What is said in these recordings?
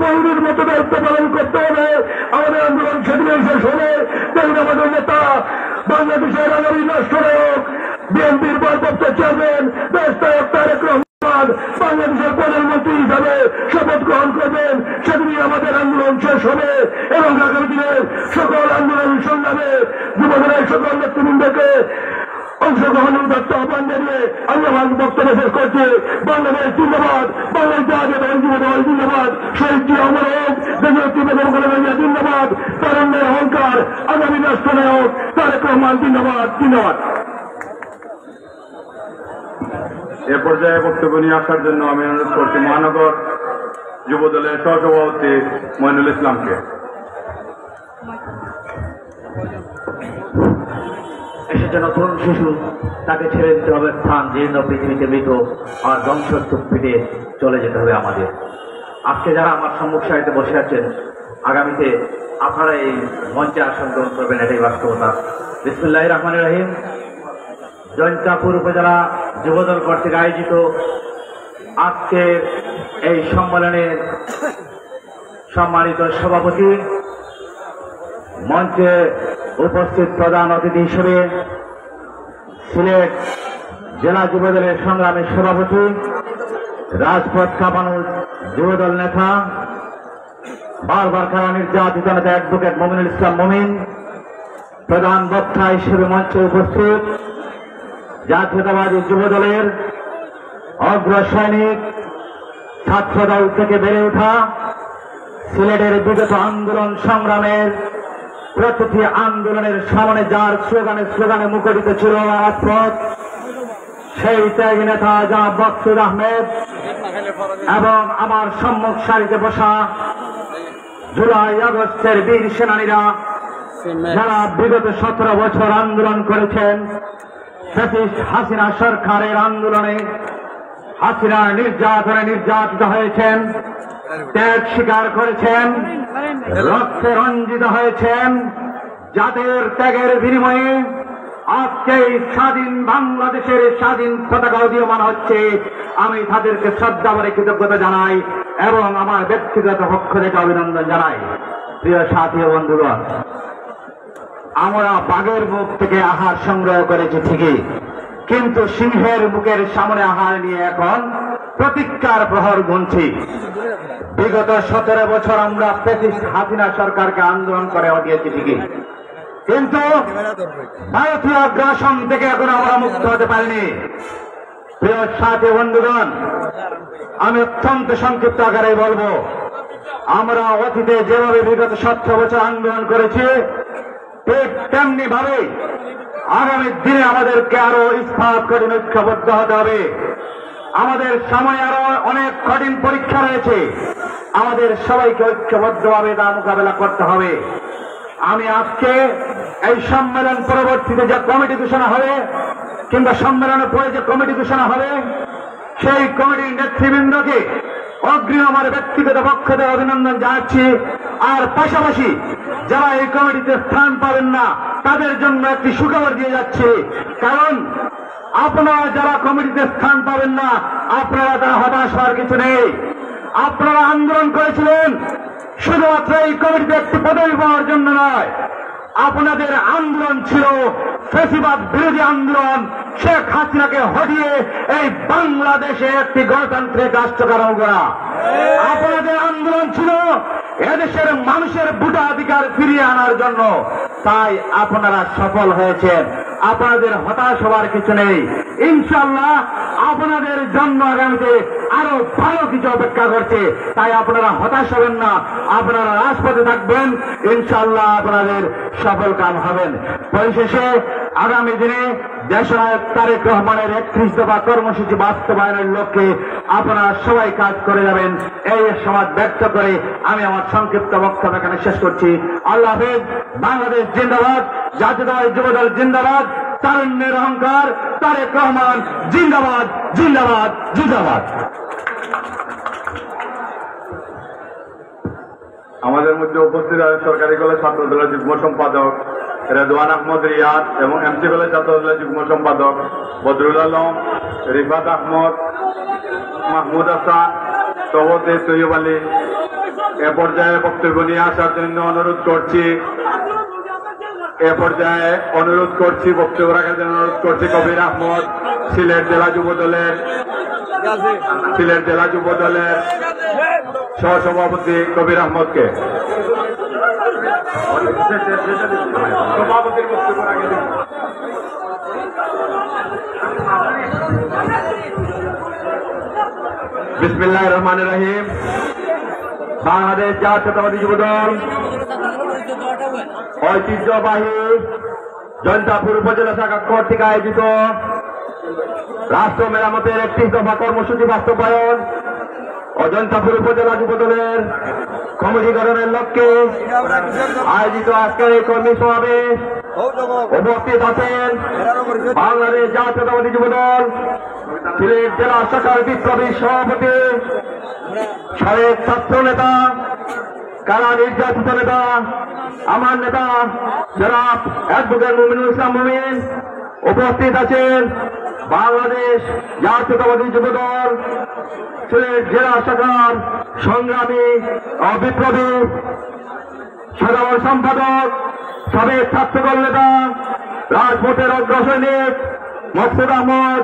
পৌরীর মতো দায়িত্ব পালন করতে হবে। আমাদের আন্দোলন সেদিন শেষ হবে যেদিন আমাদের নেতা বাংলাদেশের আগামী রাষ্ট্রনায়ক বিএনপির ভারপ্রাপ্ত চেয়ারম্যান দেশ নায়ক তারেক রহমান বাংলাদেশের প্রধানমন্ত্রী হিসাবে শপথ গ্রহণ করবেন। সেদিনই আমাদের আন্দোলন শেষ হবে এবং আগামী দিনের সকল আন্দোলন সংগ্রামে যুবদলের সকল নেতৃবৃন্দকে অংশগ্রহণের উদাত্ত আহ্বান জানিয়ে আল্লাহ বক্তব্য শেষ করছে। বাংলাদেশ জিন্দাবাদ, বাংলাদেশ জাতীয়তাবাদী যুবদল জিন্দাবাদ, শহীদ জিয়া অমর হোক, দেশনেত্রী বেগম খালেদা জিয়া জিন্দাবাদ, তারুণ্যের অহংকার আগামী রাষ্ট্রনায়ক তারেক রহমান জিন্দাবাদ জিন্দাবাদ। এ পর্যায়ে বক্তব্য নিয়ে আসার জন্য আমি অনুরোধ করছি মহানগর যুবদলের সহসভাপতি মইনুল ইসলামকে। এসেছে নতুন শিশু, তাকে ছেড়ে দিতে হবে স্থান, জীর্ণ পৃথিবীতে মৃত আর ধ্বংসস্তূপ পিঠে চলে যেতে হবে আমাদের। আজকে যারা আমার সম্মুখ সারিতে বসে আছেন, আগামীতে আপনারা এই মঞ্চে আসন গ্রহণ করবেন, এটাই বাস্তবতা। বিসমিল্লাহির রহমানির রহিম। জৈন্তাপুর উপজেলা যুবদল কর্তৃক আয়োজিত আজকের এই সম্মেলনের সম্মানিত সভাপতি, মঞ্চে উপস্থিত প্রধান অতিথি হিসেবে সিলেট জেলা যুবদলের সংগ্রামী সভাপতি, রাজপথ কাঁপানো যুবদল নেতা, বারবার কারা নির্যাতিত নেতা অ্যাডভোকেট মমিনুল ইসলাম মমিন, প্রধান বক্তা হিসেবে মঞ্চে উপস্থিত জাতীয়তাবাদী যুবদলের অগ্রসৈনিক, ছাত্রদল থেকে বেড়ে ওঠা, সিলেটের বিগত আন্দোলন সংগ্রামের প্রতিটি আন্দোলনের সামনে যার স্লোগানে মুখরিত ছিল রাজপথ, সেই ত্যাগী নেতা জনাব মাকসুদ আহমেদ এবং আমার সম্মুখ সারিতে বসা জুলাই আগস্টের বীর সেনানীরা যারা বিগত 17 বছর আন্দোলন করেছেন, ফ্যাসিস্ট হাসিনা সরকারের আন্দোলনে হাসিনা নির্যাতনে নির্যাতিত হয়েছেন, ত্যাগ স্বীকার করেছেন, রক্তে রঞ্জিত হয়েছেন, যাদের ত্যাগের বিনিময়ে আজকে স্বাধীন বাংলাদেশের স্বাধীন পতাকা উদীয়মান হচ্ছে, আমি তাদেরকে শ্রদ্ধা ভরে কৃতজ্ঞতা জানাই এবং আমার ব্যক্তিগত পক্ষ থেকে অভিনন্দন জানাই। প্রিয় সাথী ও বন্ধুগণ, আমরা বাঘের মুখ থেকে আহার সংগ্রহ করেছি ঠিকই, কিন্তু সিংহের মুখের সামনে আহার নিয়ে এখন প্রতিজ্ঞার প্রহর গুনছি। বিগত 17 বছর আমরা ফ্যাসিস্ট হাসিনা সরকারকে আন্দোলন করে হটিয়েছি ঠিকই, কিন্তু ভারতীয় আগ্রাসন থেকে এখন আমরা মুক্ত হতে পারিনি। প্রিয় সাথী বন্ধুগণ, আমি অত্যন্ত সংক্ষিপ্ত আকারে বলবো, আমরা অতীতে যেভাবে বিগত 17 বছর আন্দোলন করেছি, ঠিক তেমনি ভাবে আগামী দিনে আমাদেরকে আরো ইস্পাত কঠিন ঐক্যবদ্ধ হতে হবে। আমাদের সামনে আরো অনেক কঠিন পরীক্ষা রয়েছে, আমাদের সবাইকে ঐক্যবদ্ধভাবে তা মোকাবেলা করতে হবে। আমি আজকে এই সম্মেলন পরবর্তীতে যে কমিটি ঘোষণা হবে কিংবা সম্মেলনের পরে যে কমিটি ঘোষণা হবে, সেই কমিটির নেতৃবৃন্দকে অগ্রিম আমার ব্যক্তিগত পক্ষ থেকে অভিনন্দন জানাচ্ছি। আর পাশাপাশি যারা এই কমিটিতে স্থান পাবেন না, তাদের জন্য একটি সুখবর দিয়ে যাচ্ছে, কারণ আপনারা যারা কমিটিতে স্থান পাবেন না, আপনারা তা হতাশ হওয়ার কিছু নেই। আপনারা আন্দোলন করেছিলেন শুধুমাত্র এই কমিটিতে একটি পদবি পাওয়ার জন্য নয়, আপনাদের আন্দোলন ছিল ফ্যাসিবাদ বিরোধী আন্দোলন, শেখ হাসিনাকে হটিয়ে এই বাংলাদেশে একটি গণতান্ত্রিক রাষ্ট্র গঠন করা। আপনাদের আন্দোলন ছিল এদেশের মানুষের ভোটাধিকার ফিরিয়ে আনার জন্য, তাই আপনারা সফল হয়েছেন। আপনাদের হতাশ হওয়ার কিছু নেই, ইনশাআল্লাহ আপনাদের জন্য আগামীতে আরো ভালো কিছু অপেক্ষা করছে, তাই আপনারা হতাশ হবেন না, আপনারা রাজপথে থাকবেন, ইনশাআল্লাহ আপনাদের সফল কাম হবেন। পরিশেষে আগামী দিনে দেশনায়ক তারেক রহমানের 31 দফা কর্মসূচি বাস্তবায়নের লক্ষ্যে আপনারা সবাই কাজ করে যাবেন, এই সমাজ ব্যক্ত করে আমি আমার সংক্ষিপ্ত বক্তব্য এখানে শেষ করছি। আল্লাহ হাফেজ। বাংলাদেশ জিন্দাবাদ, জাতীয়তাবাদী যুবদল জিন্দাবাদ, তারুণ্যের অহংকার তারেক রহমান জিন্দাবাদ জিন্দাবাদ জিন্দাবাদ। আমাদের মধ্যে উপস্থিত আছেন সরকারি কলেজ ছাত্র দলের যুগ্ম সম্পাদক রেদওয়ান আহমদ রিয়াদ এবং এমসি কলেজ ছাত্র দলের যুগ্ম সম্পাদক বদরুল আলম, রিফাত আহমদ, মাহমুদ হাসান, সভাপতি তৈয়ব আলী, এ পর্যায়ে বক্তব্য নিয়ে আসার জন্য অনুরোধ করছি বক্তব্য রাখার জন্য অনুরোধ করছি কবির আহমদ, সিলেট জেলা যুব দলের সহসভাপতি কবির আহমদকে। সভাপতির বক্তব্য রাখে দিন। বিসমিল্লাহির রহমানির রহিম। বাংলাদেশ জাতীয়তাবাদী যুবদল ঐতিহ্যবাহী জয়ন্তাপুর উপজেলা শাখা কর্তৃক আয়োজিত রাষ্ট্র মেরামতের 31 দফা কর্মসূচি বাস্তবায়ন ও জয়ন্তাপুর উপজেলা যুবদলের কমিটি গঠনের লক্ষ্যে আয়োজিত আজকের এই কর্মী সমাবেশ উপস্থিত আছেন বাংলাদেশ জাতীয়তাবাদী যুবদল সিলেট জেলা শাখার বিপ্লবী সভাপতি, সাবেক ছাত্র নেতা, কারা নির্যাতিত নেতা, আমার নেতা জনাব অ্যাডভোকেট মুমিনুল ইসলাম মুমিন। উপস্থিত আছেন বাংলাদেশ জাতীয়তাবাদী যুবদল সিলেট জেলা শাখার সংগ্রামী ও বিপ্লবী সাধারণ সম্পাদক, সাবেক ছাত্রদল নেতা, রাজপথের অগ্রসৈনিক মকসুদ আহমদ।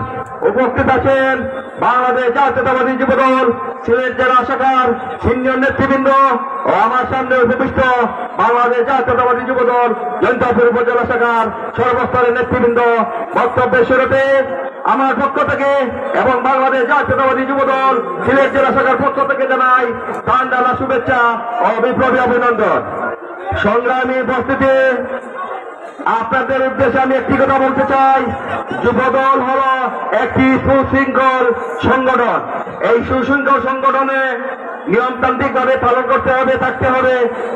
উপস্থিত আছেন বাংলাদেশ জাতীয়তাবাদী যুবদল সিলেট জেলা শাখার সিনিয়র নেতৃবৃন্দ ও আমার সামনে উপবিষ্ট বাংলাদেশ জাতীয়তাবাদী যুবদল জয়ন্তাপুর উপজেলা শাখার সর্বস্তরের নেতৃবৃন্দ। বক্তব্যের শুরুতে আমার পক্ষ থেকে এবং বাংলাদেশ জাতীয়তাবাদী যুবদল সিলেট জেলা শাখার পক্ষ থেকে জানাই প্রাণ ঢালা শুভেচ্ছা ও বিপ্লবী অভিনন্দন। সংগ্রামী উপস্থিতি, আপনাদের উদ্দেশ্যে আমি একটি কথা বলতে চাই। যুবদল হল একটি সুশৃঙ্খল সংগঠন। এই সুশৃঙ্খল সংগঠনে নিয়মতান্ত্রিক ভাবে পালন করতে হবে, থাকতে হবে।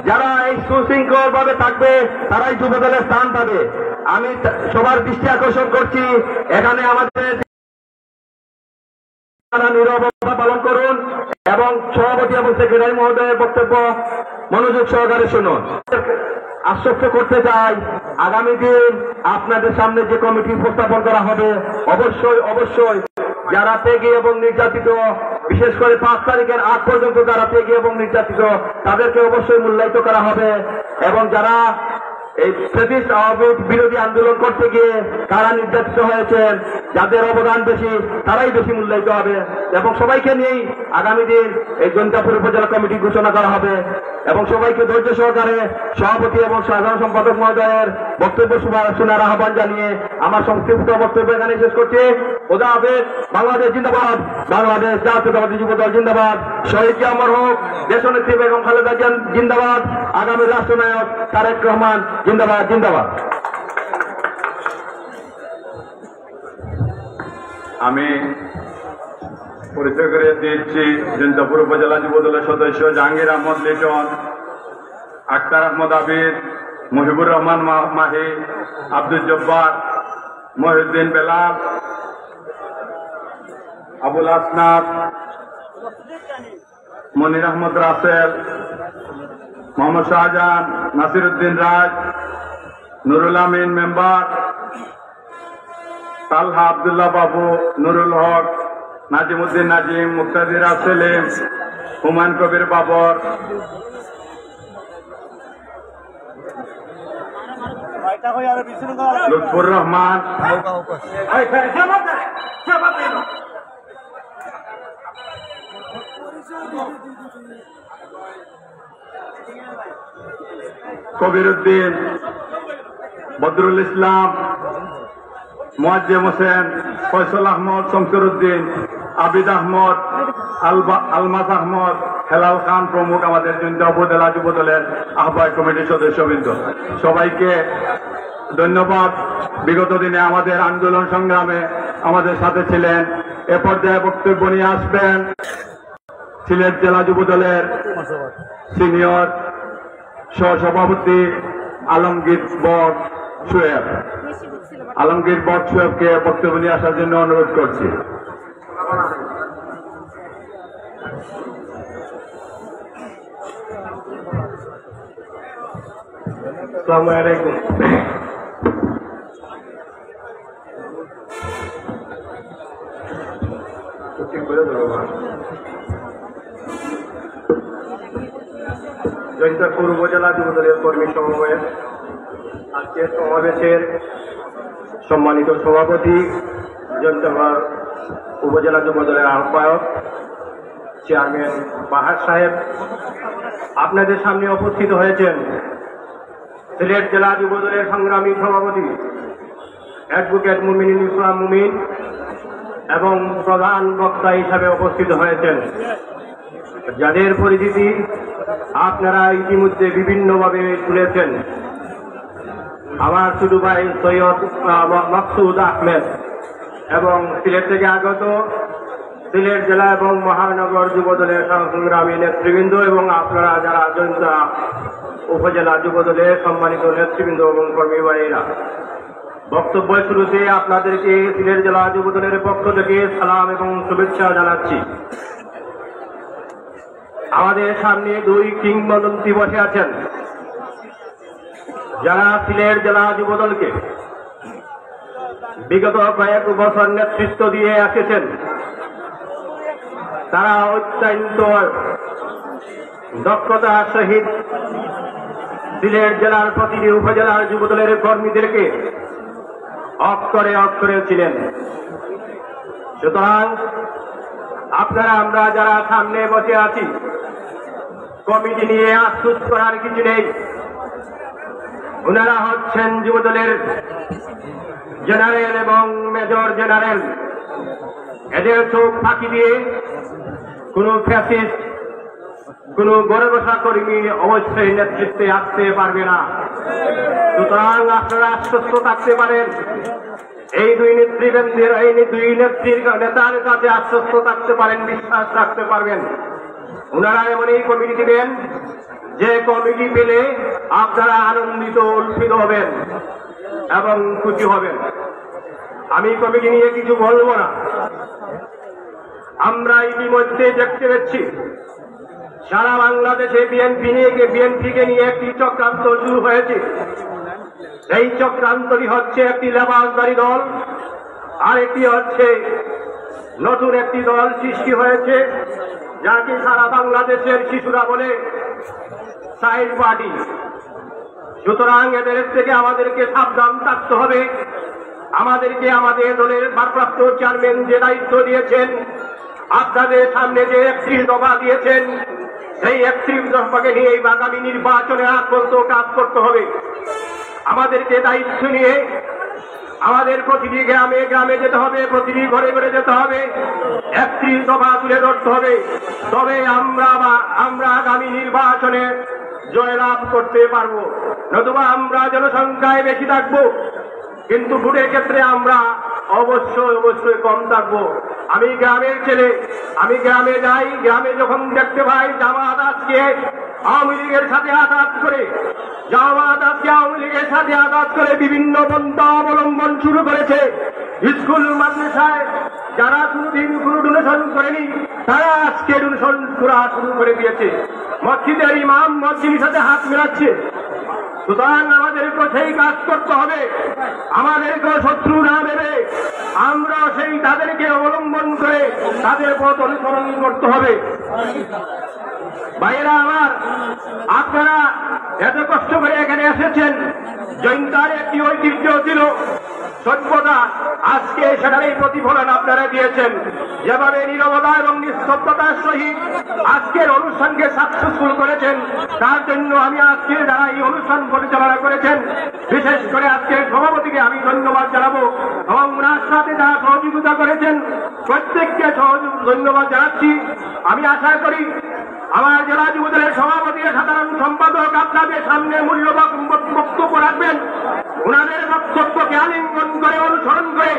যারা এই সুশৃঙ্খল ভাবে থাকবে তারাই যুবদলের স্থান পাবে। আমি সবার দৃষ্টি আকর্ষণ করছি, এখানে আমাদের নীরবতা পালন করুন এবং সভাপতি এবং সেক্রেটারি মহোদয়ের বক্তব্য মনোযোগ সহকারে শুনুন। আশ্বস্ত করতে চাই, আগামী দিন আপনাদের সামনে যে কমিটি উপস্থাপন করা হবে অবশ্যই যারা ত্যাগী এবং নির্যাতিত, বিশেষ করে 5 তারিখের আগ পর্যন্ত যারা ত্যাগী এবং নির্যাতিত তাদেরকে অবশ্যই মূল্যায়িত করা হবে এবং যারা এই ফ্যাসিস্ট বিরোধী আন্দোলন করতে গিয়ে কারা নির্যাতিত হয়েছেন, যাদের অবদান বেশি তারাই বেশি মূল্যায়িত হবে এবং সবাইকে নিয়েই আগামী দিন এই জয়ন্তাপুর উপজেলা কমিটি ঘোষণা করা হবে এবং সবাইকে ধৈর্য সহকারে সভাপতি এবং সাধারণ সম্পাদক মহোদয়ের বক্তব্য শোনার আহ্বান জানিয়ে আমার সংক্ষিপ্ত বক্তব্য এখানে শেষ করছি। খোদা হাফেজ। বাংলাদেশ জিন্দাবাদ, বাংলাদেশ জাতীয়তাবাদী যুবদল জিন্দাবাদ, শহীদ জিয়াউর হক, দেশনেত্রী বেগম খালেদা জিয়া জিন্দাবাদ, আগামী রাষ্ট্রনায়ক তারেক রহমান জিন্দাবাদ জিন্দাবাদ। আমি পরিচয় করে দিচ্ছি জয়ন্তাপুর উপজেলা যুবদলের সদস্য জাহাঙ্গীর আহমদ লিটন, আক্তার আহমদ আবির, মহিবুর রহমান মাহি, আব্দুল জব্বার, মহিউদ্দিন বেলাল, আবুল আসনাদ, মনির আহমদ রাসেল, মোহাম্মদ শাহজাহান, নাসির উদ্দিন রাজ, নুরুল আমিন মেম্বার, তালহা আবদুল্লাহ বাবু, নুরুল হক, নাজিমুদ্দিন নাজিম, মুক্তাদির সেলিম, হুমায়ুন কবির বাবর, লুৎফুর রহমান, কবির উদ্দিন, বদরুল ইসলাম, মোয়াজ্জেম হোসেন, ফয়সল আহমদ, শমসুর উদ্দিন, আবিদ আহমদ, আলমাস আহমদ, হেলাল খান প্রমুখ আমাদের উপজেলা যুবদলের আহ্বায়ক কমিটির সদস্যবৃন্দ, সবাইকে ধন্যবাদ। বিগত দিনে আমাদের আন্দোলন সংগ্রামে আমাদের সাথে ছিলেন। এ পর্যায়ে বক্তব্য নিয়ে আসবেন সিলেট জেলা যুবদলের সিনিয়র সহসভাপতি আলমগীর বট সোয়েব। আলমগীর বট সোয়েবকে বক্তব্য নিয়ে আসার জন্য অনুরোধ করছি। আসসালামু আলাইকুম। জৈন্তাপুর উপজেলা যুবদলের কর্মী সমাবেশ। আজকের সমাবেশের সম্মানিত সভাপতি, জৈন্তাপুর উপজেলা যুবদলের আহ্বায়ক চেয়ারম্যান বাহার সাহেব, আপনাদের সামনে উপস্থিত হয়েছেন সিলেট জেলা যুবদলের সংগ্রামী সভাপতি অ্যাডভোকেট মুমিনুল ইসলাম মুমিন এবং প্রধান বক্তা হিসাবে উপস্থিত হয়েছেন, যাদের পরিচিতি আপনারা ইতিমধ্যে বিভিন্নভাবে তুলেছেন। আমার ছোট ভাই সৈয়দ মাকসুদ আহমেদ এবং সিলেট থেকে আগত সিলেট জেলা এবং মহানগর যুবদলের সংগ্রামী নেতৃবৃন্দ এবং আপনারা যারা জৈন্তা উপজেলা যুবদলের সম্মানিত নেতৃবৃন্দ এবং কর্মী ভাইয়েরা, বক্তব্য শুরুতে আপনাদেরকে সিলেট জেলা যুবদলের পক্ষ থেকে সালাম এবং শুভেচ্ছা জানাচ্ছি। আমাদের সামনে দুই কিংবদন্তি বসে আছেন, যারা সিলেট জেলা যুবদলকে বিগত কয়েক বছর নেতৃত্ব দিয়ে এসেছেন। তারা অত্যন্ত দক্ষতার সহিত সিলেট জেলার প্রতিটি উপজেলার যুবদলের কর্মীদেরকে অক্ষরে অক্ষরে ছিলেন। সুতরাং আপনারা আমরা যারা সামনে বসে আছি, কমিটি নিয়ে আফসোস করার কিছু নেই। ওনারা হচ্ছেন যুবদলের জেনারেল এবং মেজর জেনারেল। এদের চোখ ফাঁকি দিয়ে কোনো ফ্যাসিস্ট, কোনো গড়ে বসা কর্মী অবশ্যই নেতৃত্বে আসতে পারবে না। সুতরাং আপনারা আশ্বস্ত থাকতে পারেন, এই দুই নেতৃবৃন্দের, এই দুই নেতার কাছে আশ্বস্ত থাকতে পারেন, বিশ্বাস রাখতে পারবেন। ওনারা এমনই কমিটি দিবেন যে কমিটি পেলে আপনারা আনন্দিত উৎফুল্ল হবেন এবং খুশি হবেন। আমি কমিটি নিয়ে কিছু বলবো না। আমরা ইতিমধ্যে দেখতে পাচ্ছি সারা বাংলাদেশে বিএনপিকে নিয়ে একটি চক্রান্ত শুরু হয়েছে। এই চক্রান্তটি হচ্ছে একটি লেবাসদারী দল, আর একটি হচ্ছে নতুন একটি দল সৃষ্টি হয়েছে, যাকে সারা বাংলাদেশের শিশুরা বলে চাইল্ড পার্টি। সুতরাং এদের থেকে আমাদেরকে সাবধান থাকতে হবে। আমাদেরকে আমাদের দলের ভারপ্রাপ্ত চেয়ারম্যান যে দায়িত্ব দিয়েছেন, আপনাদের সামনে যে 31 দফা দিয়েছেন, সেই 31 দফাকে নিয়ে আগামী নির্বাচনে আগ পর্যন্ত কাজ করতে হবে। আমাদেরকে দায়িত্ব নিয়ে আমাদের প্রতিটি গ্রামে গ্রামে যেতে হবে, প্রতিটি ঘরে ঘরে যেতে হবে, 31 দফা তুলে ধরতে হবে। তবে আমরা আগামী নির্বাচনে জয়লাভ করতে পারবো। নতুবা আমরা জনসংখ্যায় বেশি থাকবো, কিন্তু ভোটের ক্ষেত্রে আমরা অবশ্যই কম থাকবো। আমি গ্রামের ছেলে, আমি গ্রামে যাই, গ্রামে যখন দেখতে পাই জামাত আজকে আওয়ামী লীগের সাথে আঘাত করে, জামাত আজকে আওয়ামী লীগের সাথে আঘাত করে বিভিন্ন পন্থা অবলম্বন শুরু করেছে। স্কুল মাদ্রাসায় যারা কোনোদিন কোনো ডোনেশন করেনি, তারা আজকে ডোনেশন করা শুরু করে দিয়েছে। মসজিদের ইমাম মসজিদের সাথে হাত মেলাচ্ছে। সুতরাং আমাদেরকে সেই কাজ করতে হবে, আমাদেরকে শত্রু না ভেবে আমরা সেই তাদেরকে অবলম্বন করে তাদের পথ অনুসরণ করতে হবে। ভাইয়েরা আমার, আপনারা এত কষ্ট করে এখানে এসেছেন। জৈন্তার একটি ঐতিহ্য ছিল সভ্যতা, আজকে সেটারই প্রতিফলন আপনারা দিয়েছেন। যেভাবে নীরবতা এবং নিস্তব্ধতার সহিত আজকের অনুষ্ঠানকে সাকসেসফুল করেছেন, তার জন্য আমি আজকে যারা এই অনুষ্ঠান পরিচালনা করেছেন, বিশেষ করে আজকের সভাপতিকে আমি ধন্যবাদ জানাবো এবং ওনার সাথে যারা সহযোগিতা করেছেন প্রত্যেককে ধন্যবাদ জানাচ্ছি। আমি আশা করি আমার জেলা যুবদলের সভাপতি সাধারণ সম্পাদক আপনাদের সামনে মূল্যবান বক্তব্য রাখবেন। ওনাদের বক্তব্যকে আলিঙ্গন করে অনুসরণ করে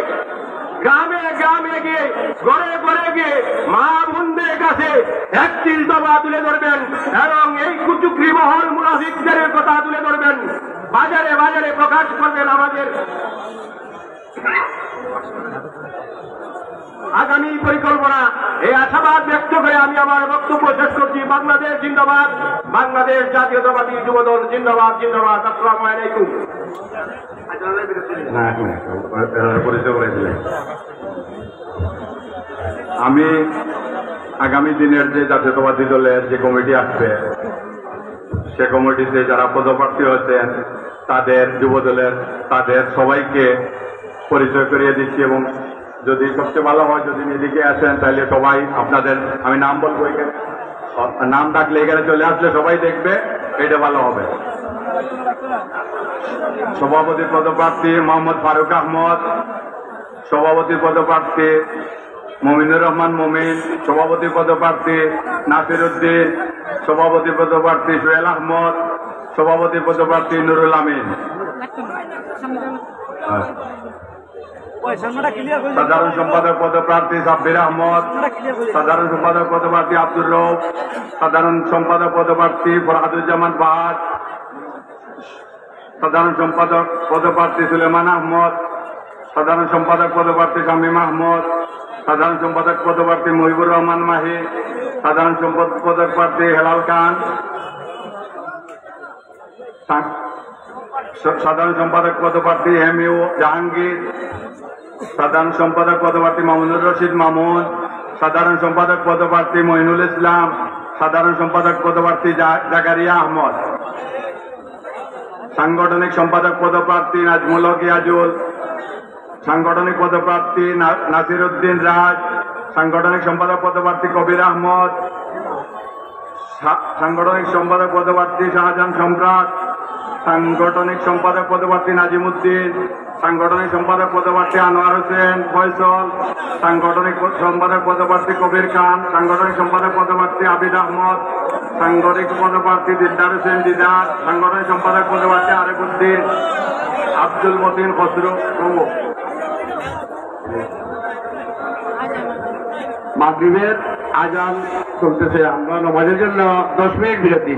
গ্রামে গ্রামে গিয়ে ঘরে ঘরে গিয়ে মা বোনদের কাছে 31 দফা তুলে ধরবেন এবং এই কুচুকরি মহল মুনাফিকদের কথা তুলে ধরবেন, বাজারে বাজারে প্রকাশ করবেন। আমাদের আগামী পরিকল্পনা, এই আশাবাদ ব্যক্ত করে আমি আমার বক্তব্য শেষ করছি। বাংলাদেশ জিন্দাবাদ, বাংলাদেশ জাতীয়তাবাদী যুবদল জিন্দাবাদ জিন্দাবাদ। আসসালামু আলাইকুম। আমি আগামী দিনের যে জাতীয়তাবাদী দলের যে কমিটি আসবে, সে কমিটিতে যারা পদপ্রার্থী হয়েছেন তাদের যুবদলের তাদের সবাইকে পরিচয় করিয়ে দিচ্ছি, এবং যদি সবচেয়ে ভালো হয় যদি এদিকে আসেন তাহলে সবাই আপনাদের আমি নাম বলবো, এখানে নাম ডাকলে এখানে চলে আসলে সবাই দেখবে, এটা ভালো হবে। সভাপতির পদপ্রার্থী মোহাম্মদ ফারুক আহমদ, সভাপতির পদপ্রার্থী মমিনুর রহমান মমিন, সভাপতির পদপ্রার্থী নাসির উদ্দিন, সভাপতির পদপ্রার্থী সোহেল আহমদ, সভাপতির পদপ্রার্থী নুরুল আমিন, সাধারণ সম্পাদক পদপ্রার্থী সাব্বির আহমদ, সাধারণ সম্পাদক পদপ্রার্থী আব্দুর রৌফ, সাধারণ সম্পাদক পদপ্রার্থী ফরহাদুজ্জামান বাহার, সাধারণ সম্পাদক পদপ্রার্থী সুলেমান আহমদ, সাধারণ সম্পাদক পদপ্রার্থী শামীম আহমদ, সাধারণ সম্পাদক পদপ্রার্থী মহিবুর রহমান মাহি, সাধারণ সম্পাদক পদপ্রার্থী হেলাল খান, সাধারণ সম্পাদক পদপ্রার্থী এমইউ জাহাঙ্গীর, সাধারণ সম্পাদক পদপ্রার্থী মামুনুর রশিদ মামুন, সাধারণ সম্পাদক পদপ্রার্থী মঈনুল ইসলাম, সাধারণ সম্পাদক পদপ্রার্থী জাকারিয়া আহমদ, সাংগঠনিক সম্পাদক পদপ্রার্থী নাজমুল হক ইয়াজুল, সাংগঠনিক পদপ্রার্থী নাসির উদ্দিন রাজ, সাংগঠনিক সম্পাদক পদপ্রার্থী কবির আহমদ, সাংগঠনিক সম্পাদক পদপ্রার্থী শাহজাহান সম্রাট, সাংগঠনিক সম্পাদক পদপ্রার্থী নাজিম উদ্দিন, সাংগঠনিক সম্পাদক পদপ্রার্থী আনোয়ার হোসেন ফয়সল, সাংগঠনিক সম্পাদক পদপ্রার্থী কবির খান, সাংগঠনিক সম্পাদক পদপ্রার্থী আবিদ আহমদ, সাংগঠনিক পদপ্রার্থী দিলদার হোসেন দিদার, সাংগঠনিক সম্পাদক পদপ্রার্থী আরিফ উদ্দিন, আব্দুল মতিন খসরু প্রমুখ। মাগরিবের আজান চলতেছে, আমরা নামাজের জন্য 10 মিনিট বিরতি।